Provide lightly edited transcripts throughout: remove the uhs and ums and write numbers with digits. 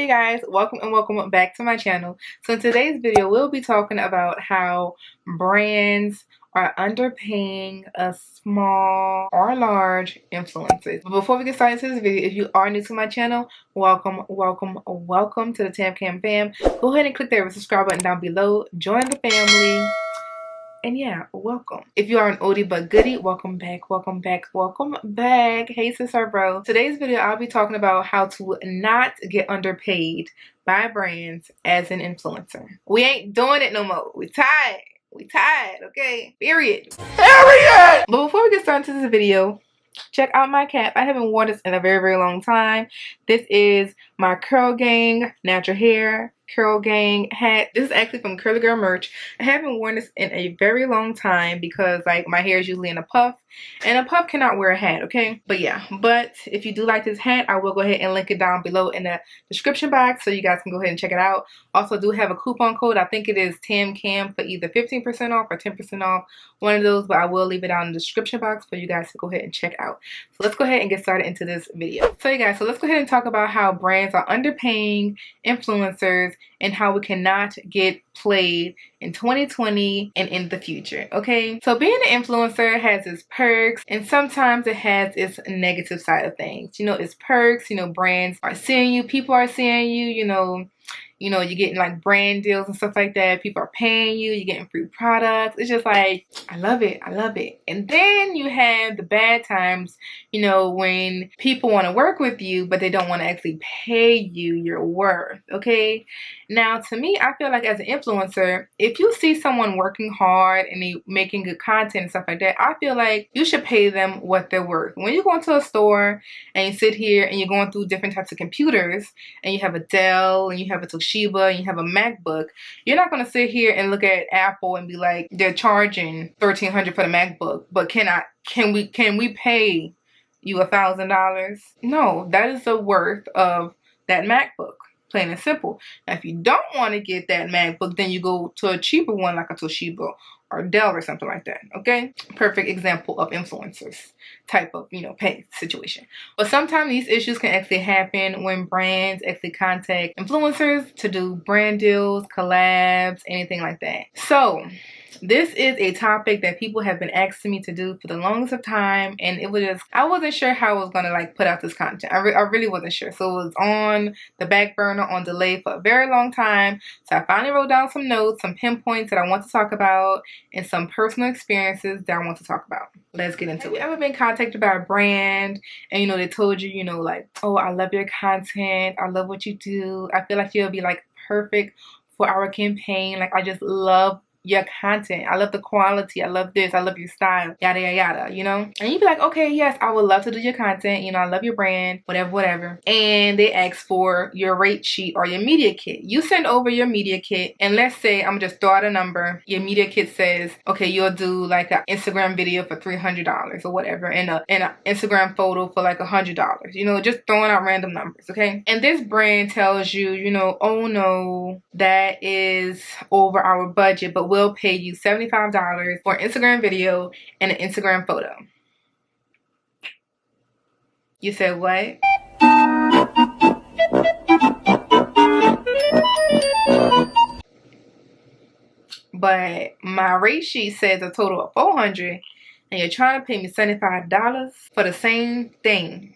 Hey guys, welcome and welcome back to my channel. So in today's video, we'll be talking about how brands are underpaying a small or large influencers. But before we get started into this video, if you are new to my channel, welcome to the Tam Kam fam. Go ahead and click that subscribe button down below. Join the family. And yeah, welcome. If you are an oldie but goodie, welcome back. Hey sister bro. Today's video, I'll be talking about how to not get underpaid by brands as an influencer. We ain't doing it no more. We tired, okay? Period. But before we get started into this video, check out my cap. I haven't worn this in a very long time. This is my Curl Gang natural hair Curl Gang hat. This is actually from Curly Girl merch. I haven't worn this in a very long time because like my hair is usually in a puff and a puff cannot wear a hat, okay? But yeah, but if you do like this hat, I will go ahead and link it down below in the description box so you guys can go ahead and check it out. Also do have a coupon code. I think it is Tam Kam for either 15% off or 10% off, one of those, but I will leave it down in the description box for you guys to go ahead and check out. So let's go ahead and get started into this video. So you guys, so let's go ahead and talk about how brands are underpaying influencers and how we cannot get played in 2020 and in the future, okay? So being an influencer has its perks and sometimes it has its negative side of things. You know, its perks, you know, brands are seeing you, people are seeing you, you know, you're getting like brand deals and stuff like that. People are paying you, you're getting free products. It's just like, I love it. And then you have the bad times, you know, when people want to work with you, but they don't want to actually pay you your worth, okay? Now, to me, I feel like as an influencer, if you see someone working hard and they making good content and stuff like that, I feel like you should pay them what they're worth. When you go into a store and you sit here and you're going through different types of computers and you have a Dell and you have a Toshiba and you have a MacBook, you're not going to sit here and look at Apple and be like, they're charging $1,300 for the MacBook, but can we pay you $1,000? No, that is the worth of that MacBook. Plain and simple. Now, if you don't want to get that MacBook, then you go to a cheaper one like a Toshiba or Dell or something like that, okay? Perfect example of influencers type of, you know, pay situation. But sometimes these issues can actually happen when brands actually contact influencers to do brand deals, collabs, anything like that. So this is a topic that people have been asking me to do for the longest of time, and it was just, I wasn't sure how I was going to like put out this content. I really wasn't sure. So it was on the back burner, on delay for a very long time. So I finally wrote down some notes, some pinpoints that I want to talk about, and some personal experiences that I want to talk about. Let's get into it. Have you ever been contacted by a brand and, you know, they told you, you know, like, oh, I love your content, I love what you do, I feel like you'll be like perfect for our campaign, like I just love your content, I love the quality, I love this, I love your style, yada yada yada, you know? And you'd be like, okay, yes, I would love to do your content, you know, I love your brand, whatever. And they ask for your rate sheet or your media kit. You send over your media kit, and let's say, I'm just throw out a number, your media kit says, okay, you'll do like an Instagram video for $300 or whatever, and an Instagram photo for like $100, you know, just throwing out random numbers, okay? And this brand tells you, you know, oh no, that is over our budget, but we'll pay you $75 for an Instagram video and an Instagram photo. You said what? But my rate sheet says a total of $400 and you're trying to pay me $75 for the same thing.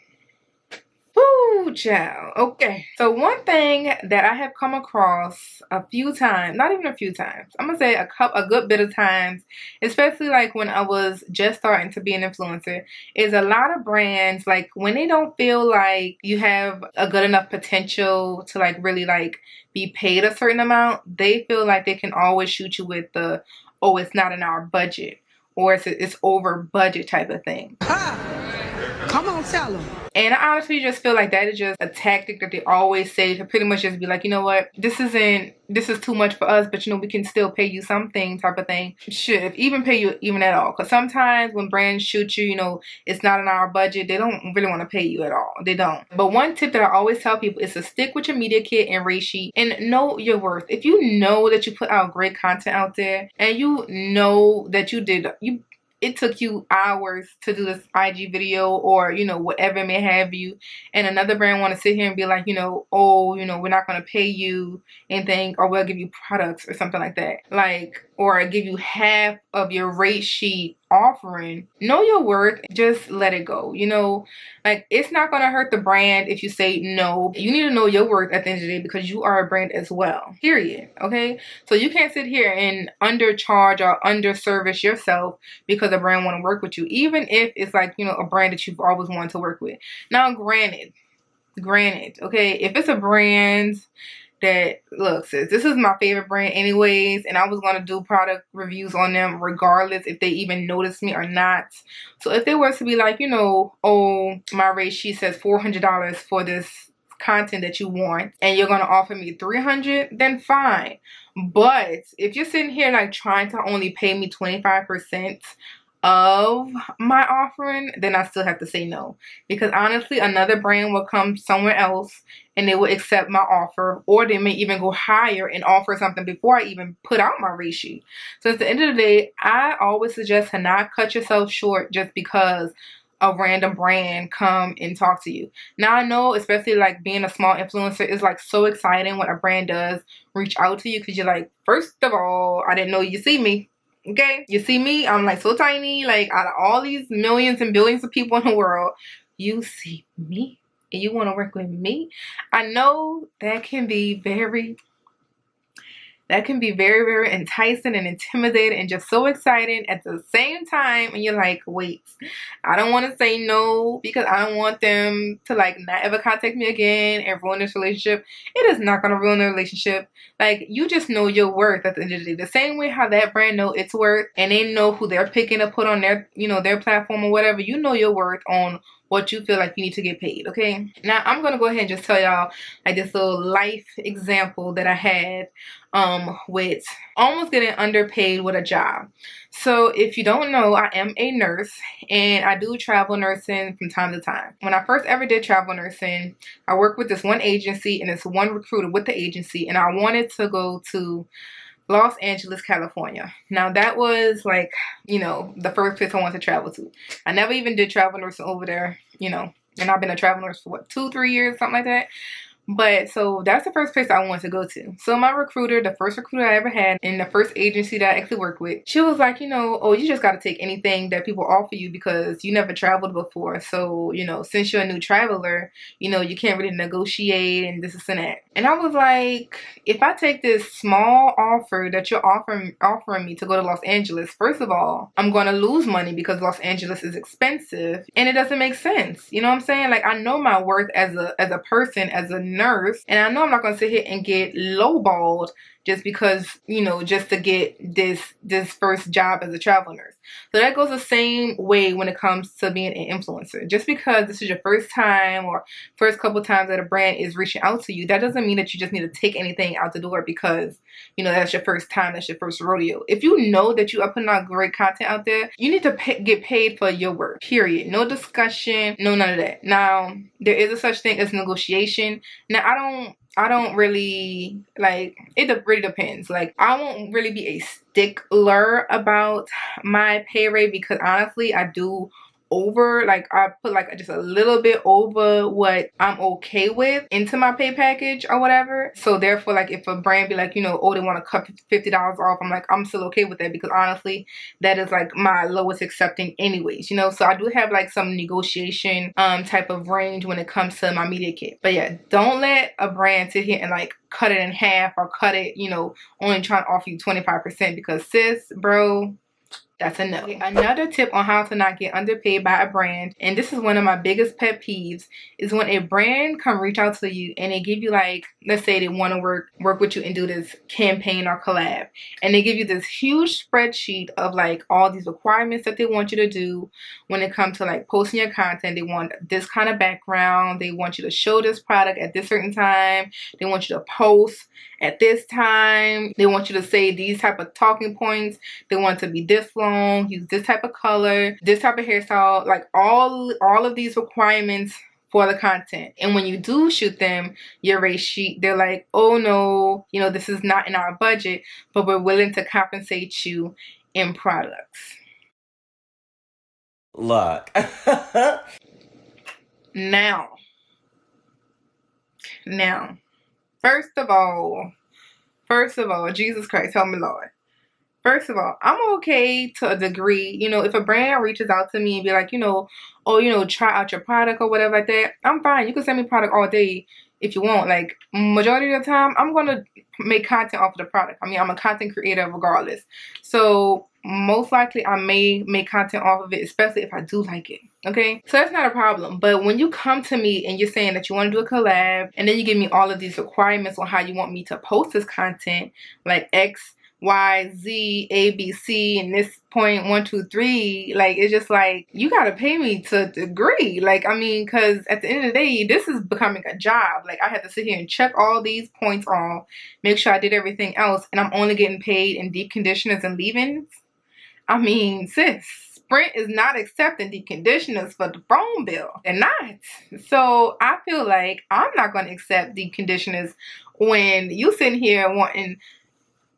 Woo, child. Okay. So one thing that I have come across a few times, not even a few times, I'm gonna say a good bit of times, especially like when I was just starting to be an influencer, is a lot of brands, like when they don't feel like you have a good enough potential to like really like be paid a certain amount, they feel like they can always shoot you with the, oh, it's not in our budget, or it's over budget type of thing. Come on, tell them. And I honestly just feel like that is just a tactic that they always say to pretty much just be like, you know what, this is too much for us, but you know, we can still pay you something type of thing. Should even pay you even at all. Because sometimes when brands shoot you, you know, it's not in our budget, they don't really want to pay you at all. They don't. But one tip that I always tell people is to stick with your media kit and rate sheet and know your worth. If you know that you put out great content out there and you know that you it took you hours to do this IG video, or you know, whatever it may have you, and another brand want to sit here and be like, you know, oh, you know, we're not going to pay you anything, or we'll give you products or something like that, like, or give you half of your rate sheet offering. Know your worth, just let it go. You know, like, it's not going to hurt the brand if you say no. You need to know your worth at the end of the day, because you are a brand as well, period. Okay, so you can't sit here and undercharge or underservice yourself because a brand want to work with you, even if it's like, you know, a brand that you've always wanted to work with. Now granted, okay, if it's a brand that, look sis, this is my favorite brand anyways, and I was going to do product reviews on them regardless if they even noticed me or not. So if they were to be like, you know, oh, my rate sheet says $400 for this content that you want, and you're going to offer me $300, then fine. But if you're sitting here like trying to only pay me 25% of my offering, then I still have to say no, because honestly another brand will come somewhere else and they will accept my offer, or they may even go higher and offer something before I even put out my rate sheet. So at the end of the day, I always suggest to not cut yourself short just because a random brand come and talk to you. Now I know, especially like being a small influencer, is like so exciting when a brand does reach out to you, because you're like, first of all, I didn't know you see me. Okay, you see me, I'm like so tiny, like out of all these millions and billions of people in the world, you see me and you want to work with me. I know that can be very very enticing and intimidating and just so exciting at the same time. And you're like, wait, I don't want to say no because I don't want them to like not ever contact me again and ruin this relationship. It is not going to ruin the relationship. Like, you just know your worth at the end of the day. The same way how that brand know its worth and they know who they're picking to put on their, you know, their platform or whatever. You know your worth on what you feel like you need to get paid. Okay, now I'm gonna go ahead and just tell y'all like this little life example that I had with almost getting underpaid with a job. So if you don't know, I am a nurse and I do travel nursing from time to time. When I first ever did travel nursing, I worked with this one agency and this one recruiter with the agency, and I wanted to go to Los Angeles, California. Now that was like, you know, the first place I wanted to travel to. I never even did travel nursing over there, you know, and I've been a travel nurse for what, 2-3 years, something like that. But so that's the first place I wanted to go to. So my recruiter, the first recruiter I ever had in the first agency that I actually worked with, she was like, you know, oh, you just got to take anything that people offer you because you never traveled before. So, you know, since you're a new traveler, you know, you can't really negotiate and this and that. And I was like, if I take this small offer that you're offering me to go to Los Angeles, first of all, I'm going to lose money because Los Angeles is expensive and it doesn't make sense. You know what I'm saying? Like, I know my worth as a person, as a nurse, and I know I'm not going to sit here and get lowballed just because, you know, just to get this first job as a travel nurse. So that goes the same way when it comes to being an influencer. Just because this is your first time or first couple times that a brand is reaching out to you, that doesn't mean that you just need to take anything out the door because, you know, that's your first time, that's your first rodeo. If you know that you are putting out great content out there, you need to get paid for your work, period. No discussion, no none of that. Now, there is a such thing as negotiation. Now, I don't really, like, it really depends. Like, I won't really be a stickler about my pay rate because honestly, I do I put like just a little bit over what I'm okay with into my pay package or whatever. So therefore, like, if a brand be like, you know, oh, they want to cut $50 off, I'm like, I'm still okay with that because honestly, that is like my lowest accepting anyways, you know. So I do have like some negotiation type of range when it comes to my media kit. But yeah, don't let a brand sit here and like cut it in half or cut it, you know, only trying to offer you 25% because sis, bro, that's a no. Okay, another tip on how to not get underpaid by a brand, and this is one of my biggest pet peeves, is when a brand come reach out to you and they give you like, let's say they want to work with you and do this campaign or collab, and they give you this huge spreadsheet of like all these requirements that they want you to do when it comes to like posting your content. They want this kind of background, they want you to show this product at this certain time, they want you to post at this time, they want you to say these type of talking points, they want it to be this long, use this type of color, this type of hairstyle, like all of these requirements for the content. And when you do shoot them your rate sheet, they're like, oh no, you know, this is not in our budget, but we're willing to compensate you in products. Look. Now, first of all, Jesus Christ, help me, Lord. First of all, I'm okay to a degree. You know, if a brand reaches out to me and be like, you know, oh, you know, try out your product or whatever like that, I'm fine. You can send me product all day if you want. Like, majority of the time, I'm going to make content off of the product. I mean, I'm a content creator regardless. So, most likely, I may make content off of it, especially if I do like it. Okay? So, that's not a problem. But when you come to me and you're saying that you want to do a collab, and then you give me all of these requirements on how you want me to post this content, like X, Y, Z, A, B, C, and this point 1, 2, 3, like, it's just like, you gotta pay me to a degree. Like, I mean, because at the end of the day, this is becoming a job. Like, I have to sit here and check all these points off, make sure I did everything else, and I'm only getting paid in deep conditioners and leave-ins. I mean, sis, Sprint is not accepting deep conditioners for the phone bill. They're not. So I feel like I'm not going to accept deep conditioners when you sitting here wanting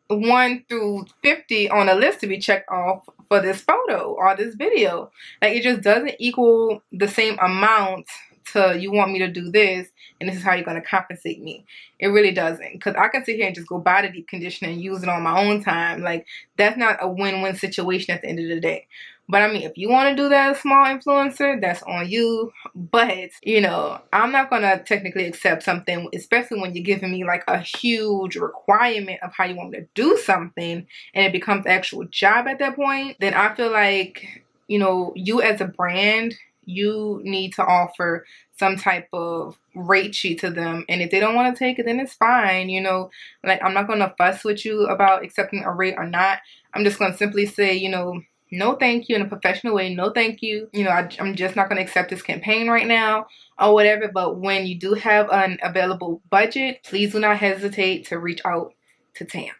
1 through 50 on a list to be checked off for this photo or this video. Like, it just doesn't equal the same amount to you want me to do this and this is how you're going to compensate me. It really doesn't, because I can sit here and just go buy the deep conditioner and use it on my own time. Like, that's not a win-win situation at the end of the day. But I mean, if you want to do that as a small influencer, that's on you. But, you know, I'm not going to technically accept something, especially when you're giving me like a huge requirement of how you want me to do something and it becomes an actual job at that point. Then I feel like, you know, you as a brand, you need to offer some type of rate sheet to them. And if they don't want to take it, then it's fine. You know, like, I'm not going to fuss with you about accepting a rate or not. I'm just going to simply say, you know, no thank you, in a professional way. No thank you. You know, I'm just not going to accept this campaign right now or whatever. But when you do have an available budget, please do not hesitate to reach out to Tam.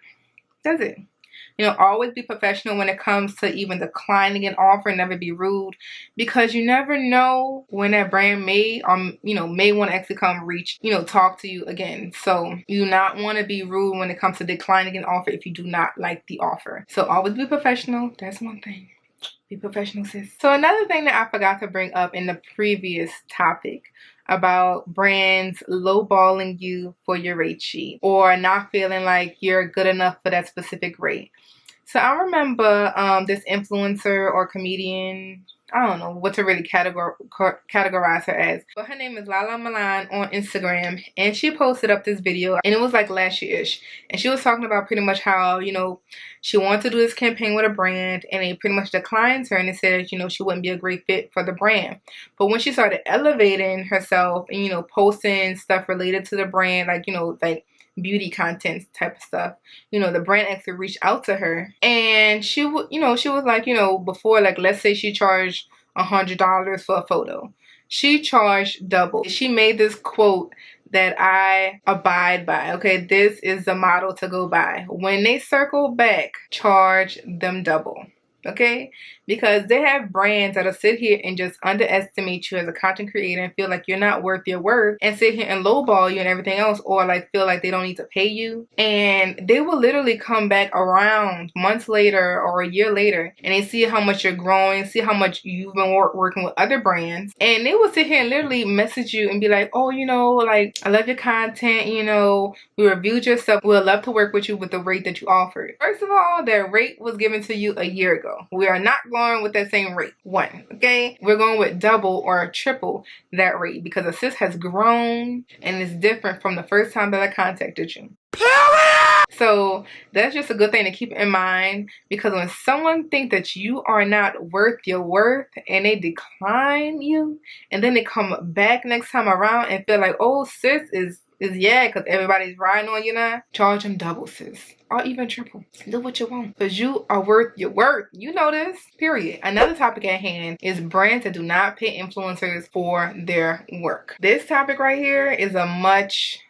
That's it. You know, always be professional when it comes to even declining an offer. Never be rude, because you never know when that brand may, you know, may want to actually come reach, you know, talk to you again. So you do not want to be rude when it comes to declining an offer if you do not like the offer. So always be professional. That's one thing. Be professional, sis. So another thing that I forgot to bring up in the previous topic about brands lowballing you for your rate sheet or not feeling like you're good enough for that specific rate. So I remember this influencer or comedian, I don't know what to really categorize her as, but her name is Lala Milan on Instagram, and she posted up this video, and it was like last year-ish, and she was talking about pretty much how, you know, she wanted to do this campaign with a brand, and they pretty much declined her, and they said, you know, she wouldn't be a great fit for the brand. But when she started elevating herself and, you know, posting stuff related to the brand, like, you know, like beauty content type of stuff, you know, the brand actually reached out to her, and she would, you know, she was like, you know, before, like, let's say she charged $100 for a photo, she charged double. She made this quote that I abide by. Okay, this is the model to go by. When they circle back, charge them double. Okay, because they have brands that'll sit here and just underestimate you as a content creator and feel like you're not worth your worth, and sit here and lowball you and everything else, or like feel like they don't need to pay you. And they will literally come back around months later or a year later, and they see how much you're growing, see how much you've been working with other brands, and they will sit here and literally message you and be like, oh, you know, like, I love your content, you know, we reviewed your stuff, we'd love to work with you with the rate that you offered. First of all, that rate was given to you a year ago. We are not going with that same rate. One, okay? We're going with double or triple that rate, because a sis has grown and is different from the first time that I contacted you. So that's just a good thing to keep in mind, because when someone thinks that you are not worth your worth and they decline you, and then they come back next time around and feel like, oh, sis is yeah, because everybody's riding on you now, charge them double, sis, or even triple. Do what you want, because you are worth your worth. You know this, period. Another topic at hand is brands that do not pay influencers for their work. This topic right here is a much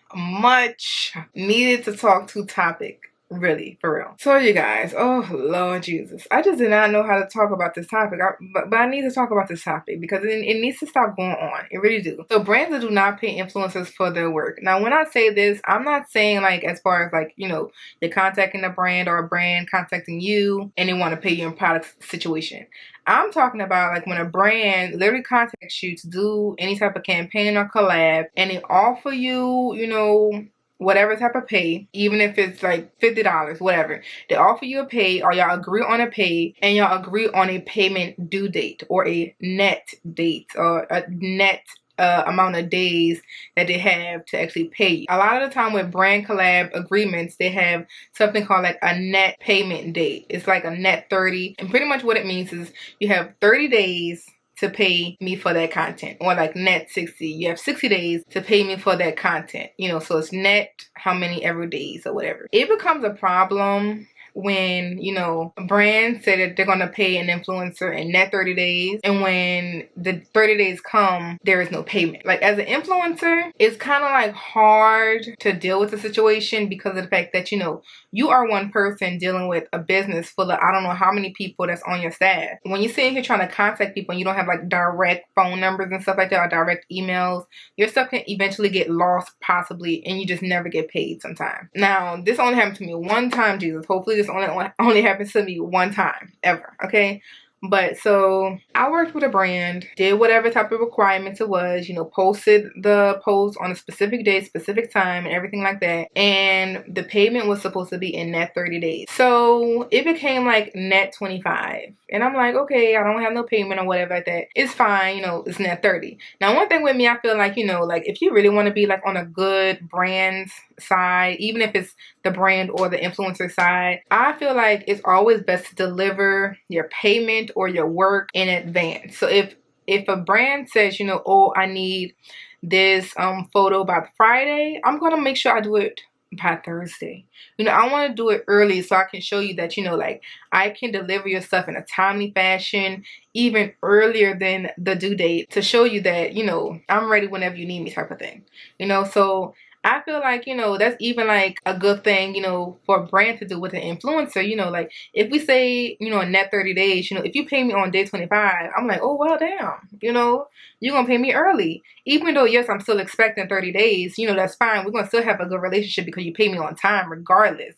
needed to talk to topic. Really, for real. So you guys, oh Lord Jesus, I just did not know how to talk about this topic. But I need to talk about this topic because it needs to stop going on. It really do. So brands that do not pay influencers for their work. Now, when I say this, I'm not saying like as far as like, you know, you're contacting a brand or a brand contacting you and they want to pay you in product situation. I'm talking about like when a brand literally contacts you to do any type of campaign or collab and they offer you, you know, whatever type of pay, even if it's like $50, whatever. They offer you a pay or y'all agree on a pay and y'all agree on a payment due date or a net date or a net amount of days that they have to actually pay you. A lot of the time with brand collab agreements, they have something called like a net payment date. It's like a net 30. And pretty much what it means is you have 30 days to pay me for that content, or like net 60. You have 60 days to pay me for that content, you know, so it's net how many every days or whatever. It becomes a problem when, you know, brands say that they're going to pay an influencer in net 30 days and when the 30 days come, there is no payment. Like as an influencer, it's kind of like hard to deal with the situation because of the fact that, you know, you are one person dealing with a business full of I don't know how many people that's on your staff. When you're sitting here trying to contact people and you don't have like direct phone numbers and stuff like that or direct emails, your stuff can eventually get lost possibly and you just never get paid sometimes. Now, this only happened to me one time, Jesus. Hopefully this only happens to me one time ever, okay? But so I worked with a brand, did whatever type of requirements it was, you know, posted the post on a specific day, specific time, and everything like that. And the payment was supposed to be in net 30 days. So it became like net 25. And I'm like, okay, I don't have no payment or whatever like that. It's fine, you know, it's net 30. Now, one thing with me, I feel like, you know, like if you really want to be like on a good brand's side, even if it's the brand or the influencer side, I feel like it's always best to deliver your payment or your work in advance. So if a brand says, you know, oh, I need this photo by Friday, I'm gonna make sure I do it by Thursday. You know, I want to do it early so I can show you that, you know, like I can deliver your stuff in a timely fashion even earlier than the due date to show you that, you know, I'm ready whenever you need me type of thing. You know, so I feel like, you know, that's even like a good thing, you know, for a brand to do with an influencer. You know, like if we say, you know, net 30 days, you know, if you pay me on day 25, I'm like, oh, well, damn, you know, you're going to pay me early. Even though, yes, I'm still expecting 30 days, you know, that's fine. We're going to still have a good relationship because you pay me on time regardless.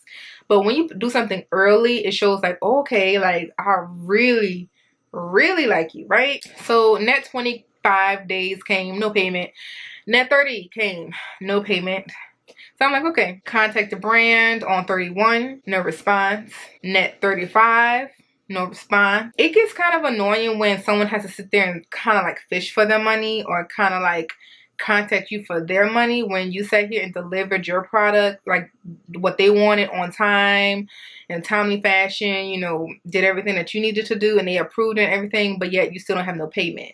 But when you do something early, it shows like, okay, like I really, really like you, right? So net 25 days came, no payment. Net 30 came, no payment. So I'm like, okay, contact the brand on 31, no response. Net 35, no response. It gets kind of annoying when someone has to sit there and kind of like fish for their money or kind of like contact you for their money when you sat here and delivered your product, like what they wanted on time in a timely fashion, you know, did everything that you needed to do and they approved and everything, but yet you still don't have no payment.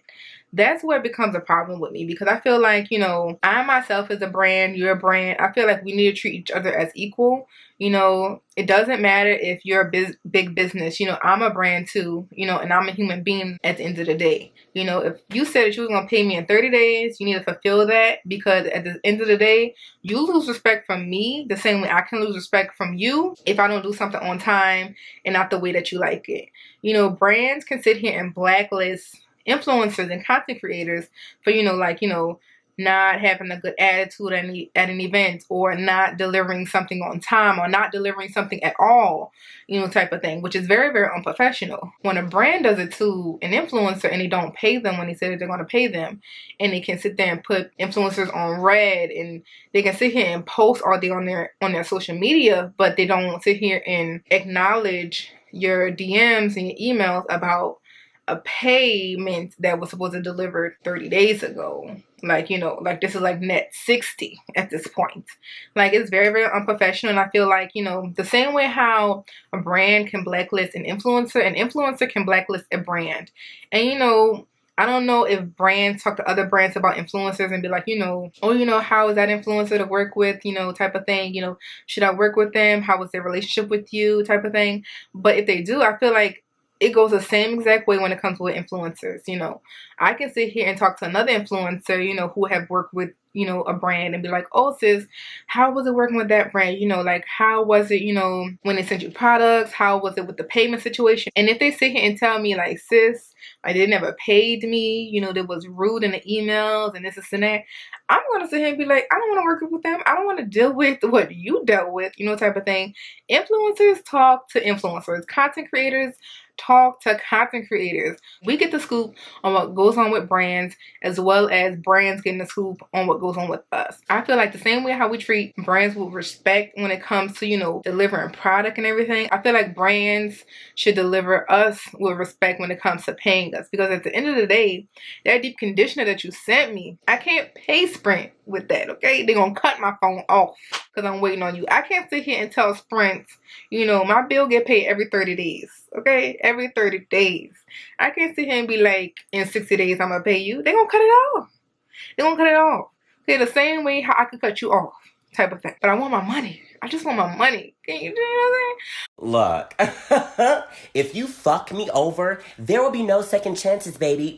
That's where it becomes a problem with me because I feel like, you know, I myself is a brand, you're a brand. I feel like we need to treat each other as equal. You know, it doesn't matter if you're a big business. You know, I'm a brand too, you know, and I'm a human being at the end of the day. You know, if you said that you were going to pay me in 30 days, you need to fulfill that because at the end of the day, you lose respect from me the same way I can lose respect from you if I don't do something on time and not the way that you like it. You know, brands can sit here and blacklist influencers and content creators for, you know, like, you know, not having a good attitude at an event or not delivering something on time or not delivering something at all, you know, type of thing, which is very, very unprofessional. When a brand does it to an influencer and they don't pay them when they say that they're going to pay them, and they can sit there and put influencers on red and they can sit here and post all day on their social media, but they don't sit here and acknowledge your DMs and your emails about a payment that was supposed to deliver 30 days ago. Like, you know, like this is like net 60 at this point. Like it's very, very unprofessional. And I feel like, you know, the same way how a brand can blacklist an influencer can blacklist a brand. And, you know, I don't know if brands talk to other brands about influencers and be like, you know, oh, you know, how is that influencer to work with, you know, type of thing, you know, should I work with them? How was their relationship with you type of thing? But if they do, I feel like it goes the same exact way when it comes with influencers. You know, I can sit here and talk to another influencer, you know, who have worked with you know, a brand and be like, oh sis, how was it working with that brand? You know, like how was it, you know, when they sent you products? How was it with the payment situation? And if they sit here and tell me like, sis, like they never paid me, you know, they was rude in the emails and this and that, I'm gonna sit here and be like, I don't want to work with them. I don't want to deal with what you dealt with, you know, type of thing. Influencers talk to influencers. Content creators talk to content creators. We get the scoop on what goes on with brands, as well as brands getting the scoop on what goes on with us. I feel like the same way how we treat brands with respect when it comes to, you know, delivering product and everything, I feel like brands should deliver us with respect when it comes to paying us. Because at the end of the day, that deep conditioner that you sent me, I can't pay Sprint with that, okay? They're gonna cut my phone off because I'm waiting on you. I can't sit here and tell Sprint, you know, my bill get paid every 30 days, okay? Every 30 days. I can't sit here and be like, in 60 days I'm gonna pay you. They're gonna cut it off. They're gonna cut it off. Okay, the same way how I could cut you off, type of thing. But I want my money. I just want my money. Can you do what Look, if you fuck me over, there will be no second chances, baby.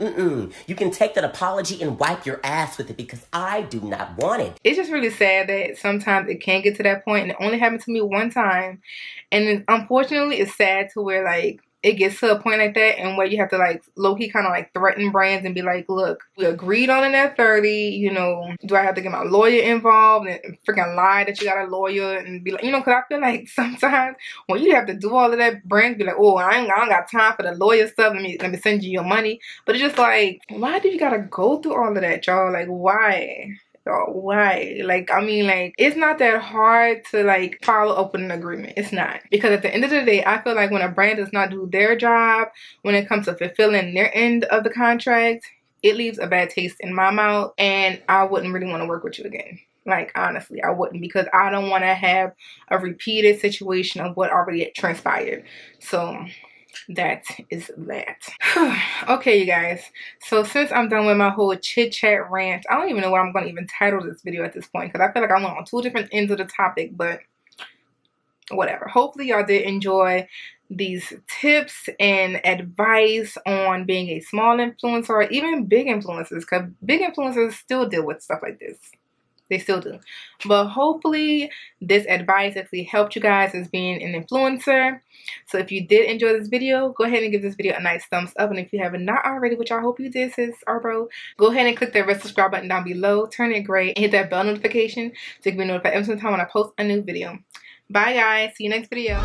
You can take that apology and wipe your ass with it because I do not want it. It's just really sad that sometimes it can get to that point, and it only happened to me one time. And unfortunately, it's sad to where like it gets to a point like that and where you have to like low-key kind of like threaten brands and be like, look, we agreed on it at 30, you know, do I have to get my lawyer involved and freaking lie that you got a lawyer and be like, you know, because I feel like sometimes when you have to do all of that, brands be like, oh, I don't got time for the lawyer stuff, let me send you your money. But it's just like, why do you gotta go through all of that, y'all? Like, why? Why? Like, I mean, like, it's not that hard to like follow up with an agreement. It's not. Because at the end of the day, I feel like when a brand does not do their job when it comes to fulfilling their end of the contract, it leaves a bad taste in my mouth, and I wouldn't really want to work with you again. Like, honestly, I wouldn't, because I don't want to have a repeated situation of what already transpired. So that is that. Okay, you guys, so since I'm done with my whole chit chat rant, I don't even know what I'm going to even title this video at this point, because I feel like I went on two different ends of the topic, but whatever. Hopefully y'all did enjoy these tips and advice on being a small influencer or even big influencers, because big influencers still deal with stuff like this. They still do. But hopefully this advice actually helped you guys as being an influencer. So if you did enjoy this video, go ahead and give this video a nice thumbs up. And if you have not already, which I hope you did, sis or bro, go ahead and click that red subscribe button down below. Turn it gray and hit that bell notification so you can be notified every time when I post a new video. Bye guys. See you next video.